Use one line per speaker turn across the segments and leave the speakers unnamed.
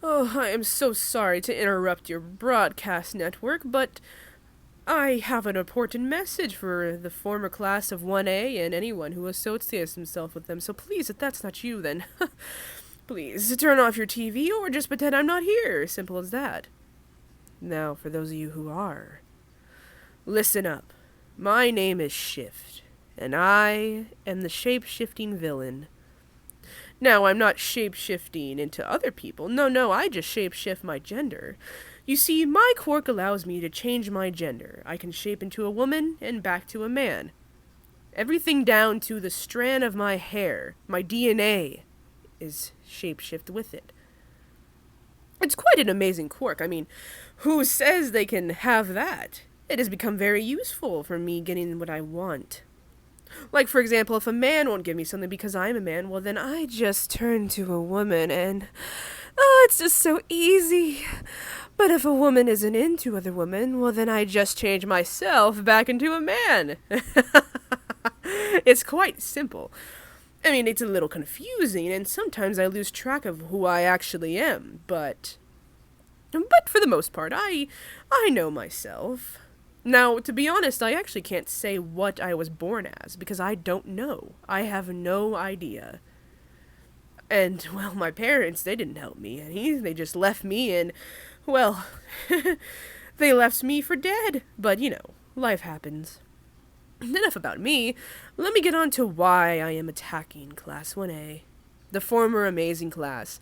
Oh, I am so sorry to interrupt your broadcast network, but I have an important message for the former class of 1A and anyone who associates himself with them. So please, if that's not you, then please turn off your TV or just pretend I'm not here. Simple as that. Now, for those of you who are, listen up. My name is Shift, and I am the shape-shifting villain. Now, I'm not shape-shifting into other people. No, I just shape-shift my gender. You see, my quirk allows me to change my gender. I can shape into a woman and back to a man. Everything down to the strand of my hair, my DNA, is shape-shift with it. It's quite an amazing quirk. I mean, who says they can have that? It has become very useful for me getting what I want. Like, for example, if a man won't give me something because I'm a man, well, then I just turn to a woman and. Oh, it's just so easy. But if a woman isn't into other women, well, then I just change myself back into a man. It's quite simple. I mean, it's a little confusing, and sometimes I lose track of who I actually am, but for the most part, I know myself. Now, to be honest, I actually can't say what I was born as, because I don't know. I have no idea. And, well, my parents, they didn't help me any. They just left me and, well, they left me for dead. But, life happens. Enough about me. Let me get on to why I am attacking Class 1A, the former amazing class.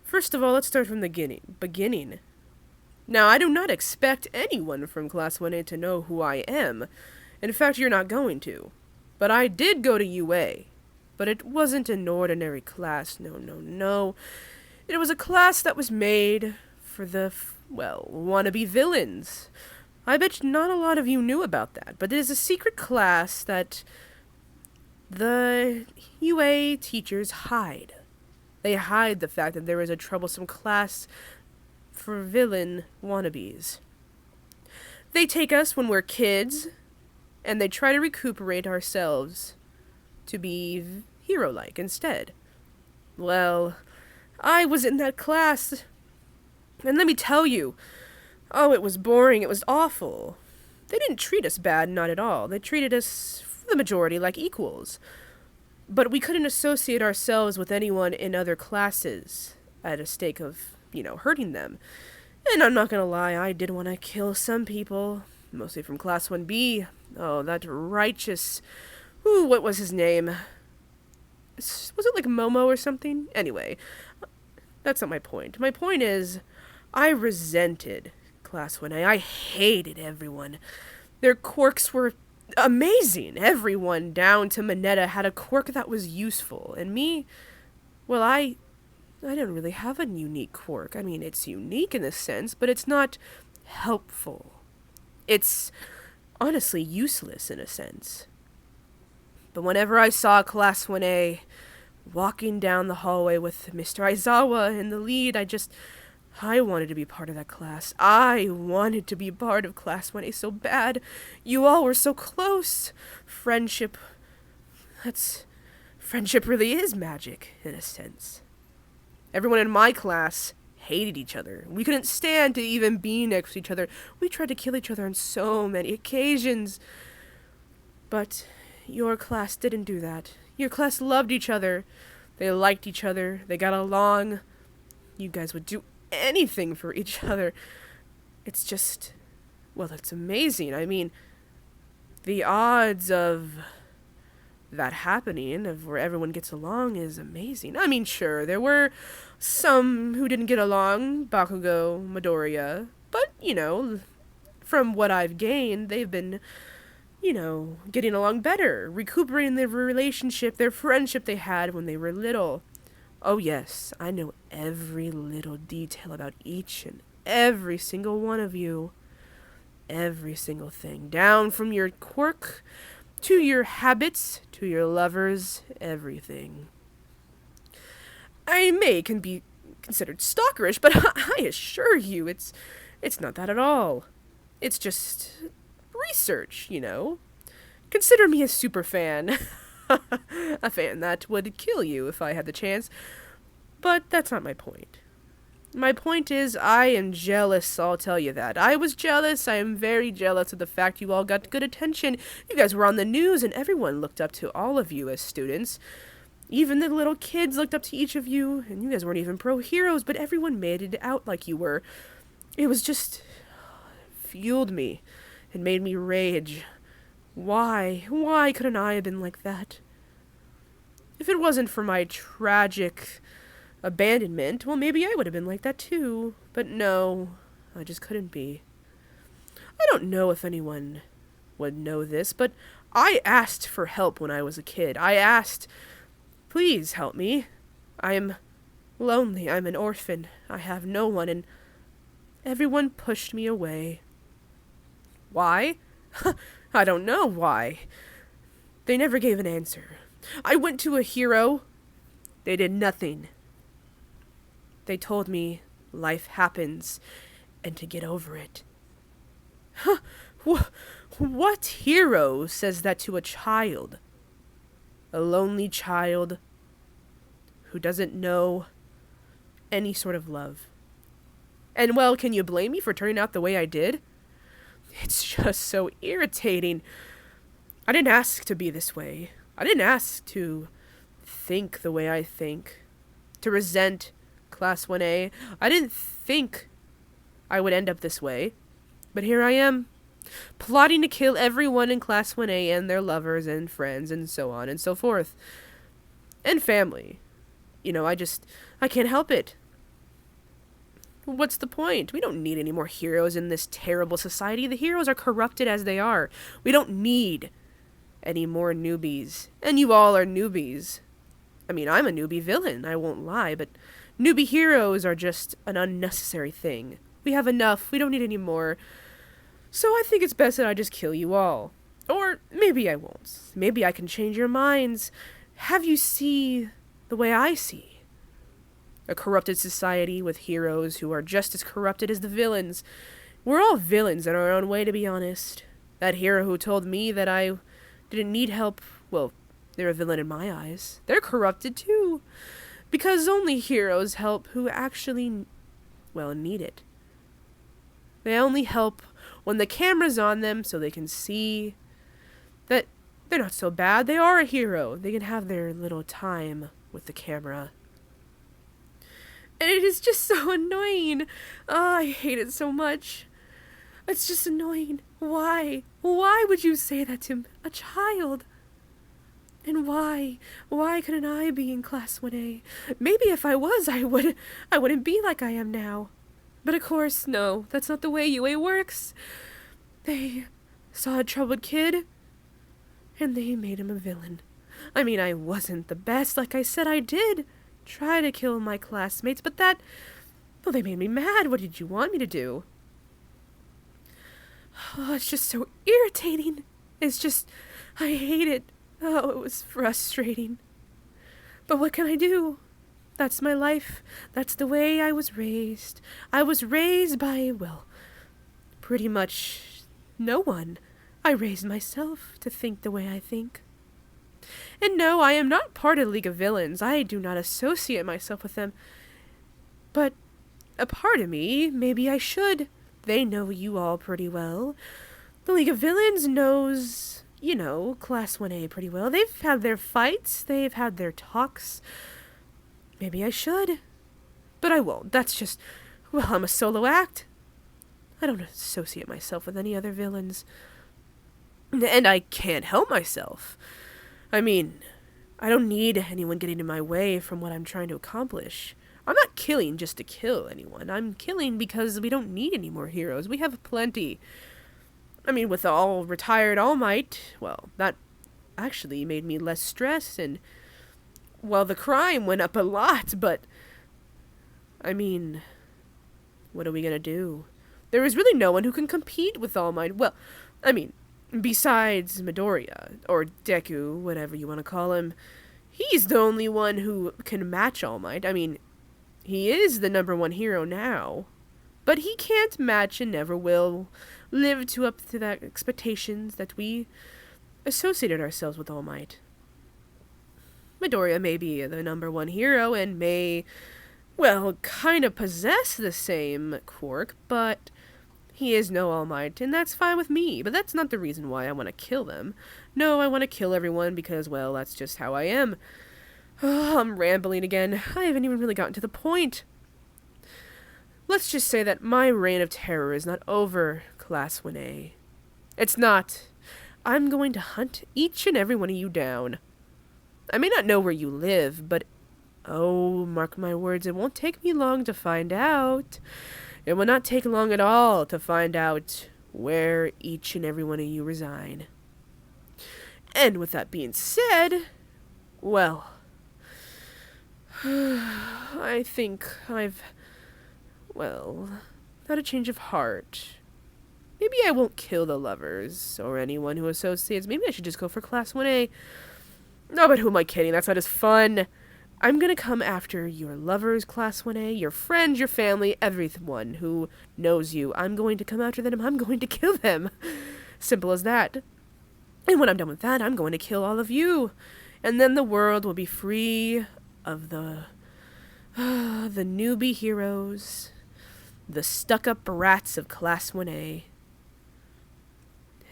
First of all, let's start from the beginning. Now, I do not expect anyone from Class 1A to know who I am. In fact, you're not going to. But I did go to UA. But it wasn't an ordinary class, no. It was a class that was made for the, wannabe villains. I bet not a lot of you knew about that, but it is a secret class that the UA teachers hide. They hide the fact that there is a troublesome class for villain wannabes. They take us when we're kids, and they try to recuperate ourselves to be hero-like instead. Well, I was in that class, and let me tell you, it was boring, it was awful. They didn't treat us bad, not at all. They treated us, for the majority, like equals. But we couldn't associate ourselves with anyone in other classes at a stake of, hurting them. And I'm not gonna lie, I did want to kill some people, mostly from Class 1B. Oh, that righteous... Ooh, what was his name? Was it like Momo or something? Anyway, that's not my point. My point is, I resented Class 1A. I hated everyone. Their quirks were amazing. Everyone, down to Mineta, had a quirk that was useful. And me, well, I didn't really have a unique quirk. I mean, it's unique in a sense, but it's not helpful. It's honestly useless in a sense. But whenever I saw Class 1A walking down the hallway with Mr. Aizawa in the lead, I wanted to be part of that class. I wanted to be part of Class 1A so bad. You all were so close. Friendship really is magic, in a sense. Everyone in my class hated each other. We couldn't stand to even be next to each other. We tried to kill each other on so many occasions. But your class didn't do that. Your class loved each other. They liked each other. They got along. You guys would do anything for each other. It's just, it's amazing. I mean, the odds of that happening, of where everyone gets along, is amazing. I mean, sure, there were some who didn't get along, Bakugo, Midoriya, but, from what I've gained, they've been, getting along better, recuperating their relationship, their friendship they had when they were little. Oh yes, I know every little detail about each and every single one of you. Every single thing. Down from your quirk, to your habits, to your lovers, everything. I can be considered stalkerish, but I assure you, it's not that at all. It's just research, Consider me a super fan. A fan that would kill you if I had the chance. But that's not my point. My point is, I am jealous, I'll tell you that. I was jealous, I am very jealous of the fact you all got good attention. You guys were on the news, and everyone looked up to all of you as students. Even the little kids looked up to each of you, and you guys weren't even pro-heroes, but everyone made it out like you were. It was just... fueled me. It made me rage. Why? Why couldn't I have been like that? If it wasn't for my tragic abandonment, well, maybe I would have been like that too. But no, I just couldn't be. I don't know if anyone would know this, but I asked for help when I was a kid. I asked, please help me. I'm lonely. I'm an orphan. I have no one, and everyone pushed me away. Why? I don't know why. They never gave an answer. I went to a hero. They did nothing. They told me life happens and to get over it. Huh? What hero says that to a child? A lonely child who doesn't know any sort of love. And well, can you blame me for turning out the way I did? It's just so irritating. I didn't ask to be this way. I didn't ask to think the way I think. To resent Class 1A. I didn't think I would end up this way. But here I am, plotting to kill everyone in Class 1A and their lovers and friends and so on and so forth. And family. You know, I can't help it. What's the point? We don't need any more heroes in this terrible society. The heroes are corrupted as they are. We don't need any more newbies. And you all are newbies. I mean, I'm a newbie villain, I won't lie, but newbie heroes are just an unnecessary thing. We have enough. We don't need any more. So I think it's best that I just kill you all. Or maybe I won't. Maybe I can change your minds. Have you see the way I see? A corrupted society with heroes who are just as corrupted as the villains. We're all villains in our own way, to be honest. That hero who told me that I didn't need help, well, they're a villain in my eyes. They're corrupted too. Because only heroes help who actually, well, need it. They only help when the camera's on them so they can see that they're not so bad. They are a hero. They can have their little time with the camera. And it is just so annoying. Oh, I hate it so much. It's just annoying. Why? Why would you say that to a child? And why? Why couldn't I be in Class 1A? Maybe if I was, I wouldn't be like I am now. But of course, no, that's not the way UA works. They saw a troubled kid, and they made him a villain. I mean, I wasn't the best, like I said. I did try to kill my classmates, but well, they made me mad. What did you want me to do? Oh, it's just so irritating. It's just, I hate it. Oh, it was frustrating. But what can I do? That's my life. That's the way I was raised. I was raised by, well, pretty much no one. I raised myself to think the way I think. And no, I am not part of League of Villains. I do not associate myself with them. But a part of me, maybe I should. They know you all pretty well. The League of Villains knows, you know, Class 1A pretty well. They've had their fights. They've had their talks. Maybe I should. But I won't. That's just, well, I'm a solo act. I don't associate myself with any other villains. And I can't help myself. I mean, I don't need anyone getting in my way from what I'm trying to accomplish. I'm not killing just to kill anyone. I'm killing because we don't need any more heroes. We have plenty. I mean, with all retired All Might, well, that actually made me less stressed, and, well, the crime went up a lot, but, I mean, what are we gonna do? There is really no one who can compete with All Might. Well, I mean, besides Midoriya, or Deku, whatever you want to call him. He's the only one who can match All Might. I mean, he is the #1 hero now, but he can't match and never will live up to that expectations that we associated ourselves with All Might. Midoriya may be the #1 hero and may well, kind of possess the same quirk, but he is no All Might, and that's fine with me, but that's not the reason why I want to kill them. No, I want to kill everyone because, well, that's just how I am. Oh, I'm rambling again. I haven't even really gotten to the point. Let's just say that my reign of terror is not over, Class 1A. It's not. I'm going to hunt each and every one of you down. I may not know where you live, but, oh, mark my words, it won't take me long to find out. It will not take long at all to find out where each and every one of you reside. And with that being said, well, I think I've, well, had a change of heart. Maybe I won't kill the lovers or anyone who associates. Maybe I should just go for Class 1A. No, but who am I kidding? That's not as fun. I'm gonna come after your lovers, Class 1A, your friends, your family, everyone who knows you. I'm going to come after them. I'm going to kill them. Simple as that. And when I'm done with that, I'm going to kill all of you. And then the world will be free of the newbie heroes, the stuck-up rats of Class 1A.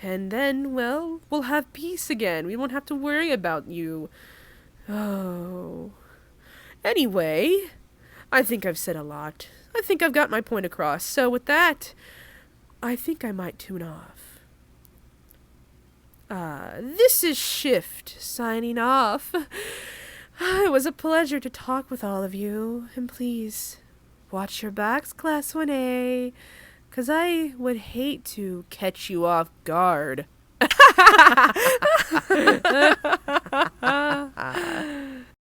And then, well, we'll have peace again. We won't have to worry about you. Oh. Anyway, I think I've said a lot. I think I've got my point across. So with that, I think I might tune off. This is Shift, signing off. It was a pleasure to talk with all of you. And please, watch your backs, Class 1A, 'cause I would hate to catch you off guard.